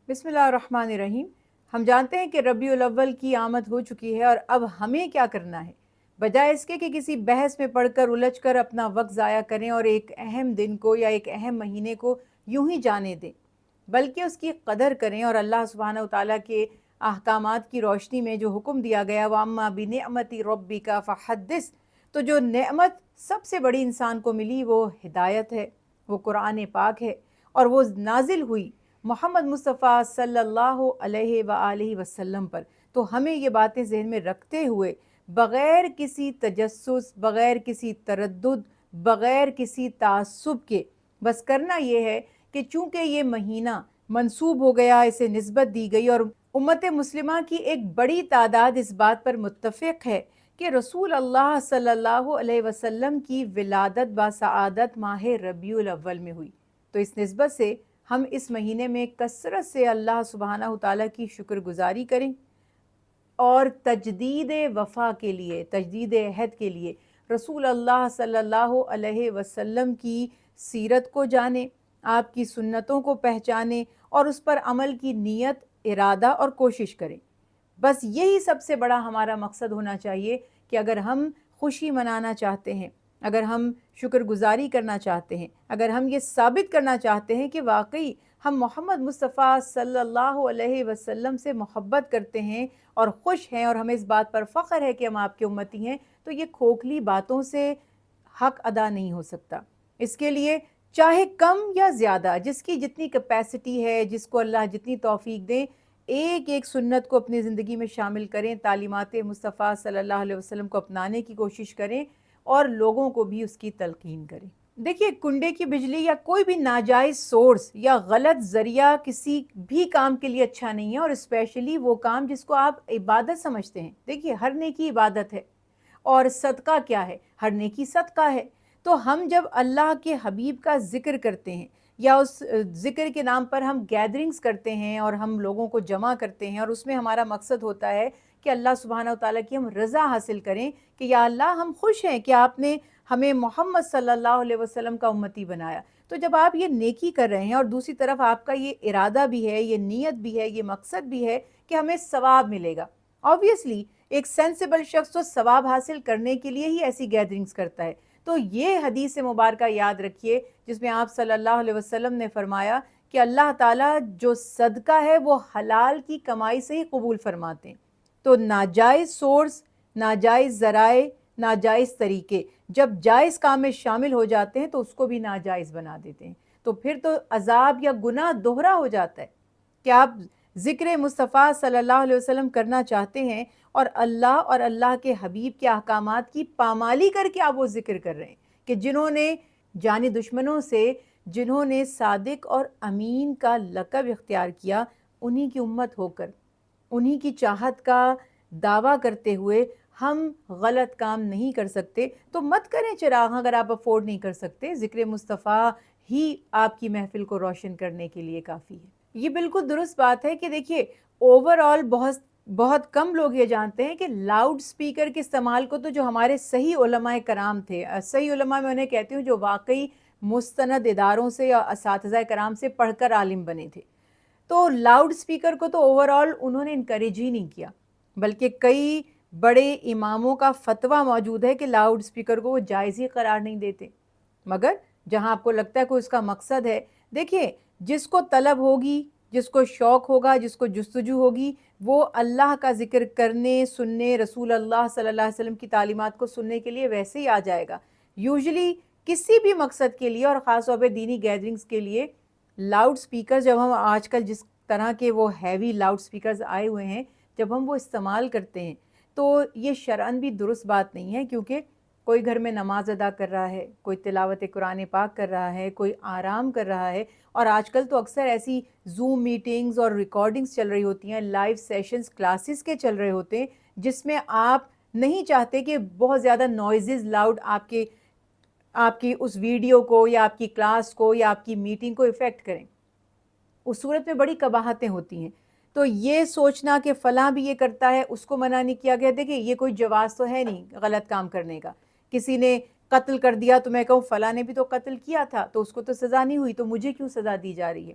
بسم اللہ الرحمن الرحیم۔ ہم جانتے ہیں کہ ربیع الاول کی آمد ہو چکی ہے اور اب ہمیں کیا کرنا ہے، بجائے اس کے کہ کسی بحث میں پڑھ کر الجھ کر اپنا وقت ضائع کریں اور ایک اہم دن کو یا ایک اہم مہینے کو یوں ہی جانے دیں، بلکہ اس کی قدر کریں اور اللہ سبحانہ وتعالیٰ کے احکامات کی روشنی میں جو حکم دیا گیا وَأَمَّا بِنِعْمَتِ رَبِّكَ فَحَدِّثْ، تو جو نعمت سب سے بڑی انسان کو ملی وہ ہدایت ہے، وہ قرآن پاک ہے، اور وہ نازل ہوئی محمد مصطفیٰ صلی اللہ علیہ وآلہ وسلم پر۔ تو ہمیں یہ باتیں ذہن میں رکھتے ہوئے بغیر کسی تجسس، بغیر کسی تردد، بغیر کسی تعصب کے بس کرنا یہ ہے کہ چونکہ یہ مہینہ منسوب ہو گیا، اسے نسبت دی گئی، اور امت مسلمہ کی ایک بڑی تعداد اس بات پر متفق ہے کہ رسول اللہ صلی اللہ علیہ وسلم کی ولادت بسعادت ماہ ربیع الاول میں ہوئی، تو اس نسبت سے ہم اس مہینے میں کثرت سے اللہ سبحانہ تعالیٰ کی شکر گزاری کریں اور تجدید وفا کے لیے، تجدید عہد کے لیے رسول اللہ صلی اللہ علیہ وسلم کی سیرت کو جانیں، آپ کی سنتوں کو پہچانیں اور اس پر عمل کی نیت، ارادہ اور کوشش کریں۔ بس یہی سب سے بڑا ہمارا مقصد ہونا چاہیے کہ اگر ہم خوشی منانا چاہتے ہیں، اگر ہم شکر گزاری کرنا چاہتے ہیں، اگر ہم یہ ثابت کرنا چاہتے ہیں کہ واقعی ہم محمد مصطفیٰ صلی اللہ علیہ وسلم سے محبت کرتے ہیں اور خوش ہیں اور ہمیں اس بات پر فخر ہے کہ ہم آپ کے امتی ہیں، تو یہ کھوکھلی باتوں سے حق ادا نہیں ہو سکتا۔ اس کے لیے چاہے کم یا زیادہ، جس کی جتنی کیپیسٹی ہے، جس کو اللہ جتنی توفیق دیں، ایک ایک سنت کو اپنی زندگی میں شامل کریں، تعلیمات مصطفیٰ صلی اللہ علیہ وسلم کو اپنانے کی کوشش کریں اور لوگوں کو بھی اس کی تلقین کریں۔ دیکھیے، کنڈے کی بجلی یا کوئی بھی ناجائز سورس یا غلط ذریعہ کسی بھی کام کے لیے اچھا نہیں ہے، اور اسپیشلی وہ کام جس کو آپ عبادت سمجھتے ہیں۔ دیکھیے، ہر نیکی عبادت ہے، اور صدقہ کیا ہے؟ ہر نیکی صدقہ ہے۔ تو ہم جب اللہ کے حبیب کا ذکر کرتے ہیں یا اس ذکر کے نام پر ہم گیدرنگز کرتے ہیں اور ہم لوگوں کو جمع کرتے ہیں، اور اس میں ہمارا مقصد ہوتا ہے کہ اللہ سبحانہ وتعالیٰ کی ہم رضا حاصل کریں کہ یا اللہ ہم خوش ہیں کہ آپ نے ہمیں محمد صلی اللہ علیہ وسلم کا امتی بنایا۔ تو جب آپ یہ نیکی کر رہے ہیں اور دوسری طرف آپ کا یہ ارادہ بھی ہے، یہ نیت بھی ہے، یہ مقصد بھی ہے کہ ہمیں ثواب ملے گا، آبویسلی ایک سینسیبل شخص تو ثواب حاصل کرنے کے لیے ہی ایسی گیدرنگز کرتا ہے۔ تو یہ حدیث مبارکہ یاد رکھیے جس میں آپ صلی اللہ علیہ وسلم نے فرمایا کہ اللہ تعالیٰ جو صدقہ ہے وہ حلال کی کمائی سے ہی قبول فرماتے ہیں۔ تو ناجائز سورس، ناجائز ذرائع، ناجائز طریقے جب جائز کام میں شامل ہو جاتے ہیں تو اس کو بھی ناجائز بنا دیتے ہیں، تو پھر تو عذاب یا گناہ دوہرا ہو جاتا ہے کہ آپ ذکر مصطفیٰ صلی اللہ علیہ وسلم کرنا چاہتے ہیں اور اللہ کے حبیب کے احکامات کی پامالی کر کے آپ وہ ذکر کر رہے ہیں کہ جنہوں نے جانی دشمنوں سے، جنہوں نے صادق اور امین کا لقب اختیار کیا، انہی کی امت ہو کر، انہی کی چاہت کا دعویٰ کرتے ہوئے ہم غلط کام نہیں کر سکتے۔ تو مت کریں چراغ اگر آپ افورڈ نہیں کر سکتے، ذکر مصطفیٰ ہی آپ کی محفل کو روشن کرنے کے لیے کافی ہے۔ یہ بالکل درست بات ہے کہ دیکھیے اوورآل بہت کم لوگ یہ جانتے ہیں کہ لاؤڈ سپیکر کے استعمال کو تو جو ہمارے صحیح علماء کرام تھے، صحیح علماء میں انہیں کہتی ہوں جو واقعی مستند اداروں سے یا اساتذہ کرام سے پڑھ کر عالم بنے تھے، تو لاؤڈ سپیکر کو تو اوورآل انہوں نے انکریج ہی نہیں کیا، بلکہ کئی بڑے اماموں کا فتویٰ موجود ہے کہ لاؤڈ سپیکر کو وہ جائز ہی قرار نہیں دیتے۔ مگر جہاں آپ کو لگتا ہے کوئی اس کا مقصد ہے، دیکھیں جس کو طلب ہوگی، جس کو شوق ہوگا، جس کو جستجو ہوگی، وہ اللہ کا ذکر کرنے، سننے، رسول اللہ صلی اللہ علیہ وسلم کی تعلیمات کو سننے کے لیے ویسے ہی آ جائے گا۔ یوزلی کسی بھی مقصد کے لیے اور خاص طور پہ دینی گیدرنگز کے لیے لاؤڈ سپیکر، جب ہم آج کل جس طرح کے وہ ہیوی لاؤڈ سپیکرز آئے ہوئے ہیں، جب ہم وہ استعمال کرتے ہیں تو یہ شرعاً بھی درست بات نہیں ہے، کیونکہ کوئی گھر میں نماز ادا کر رہا ہے، کوئی تلاوت قرآن پاک کر رہا ہے، کوئی آرام کر رہا ہے، اور آج کل تو اکثر ایسی زوم میٹنگز اور ریکارڈنگز چل رہی ہوتی ہیں، لائیو سیشنز کلاسز کے چل رہے ہوتے ہیں، جس میں آپ نہیں چاہتے کہ بہت زیادہ نوائزز لاؤڈ آپ کی اس ویڈیو کو یا آپ کی کلاس کو یا آپ کی میٹنگ کو افیکٹ کریں۔ اس صورت میں بڑی قباحتیں ہوتی ہیں۔ تو یہ سوچنا کہ فلاں بھی یہ کرتا ہے، اس کو منع نہیں کیا گیا، دیکھیں یہ کوئی جواز تو ہے نہیں غلط کام کرنے کا۔ کسی نے قتل کر دیا تو میں کہوں فلاں نے بھی تو قتل کیا تھا، تو اس کو تو سزا نہیں ہوئی، تو مجھے کیوں سزا دی جا رہی ہے؟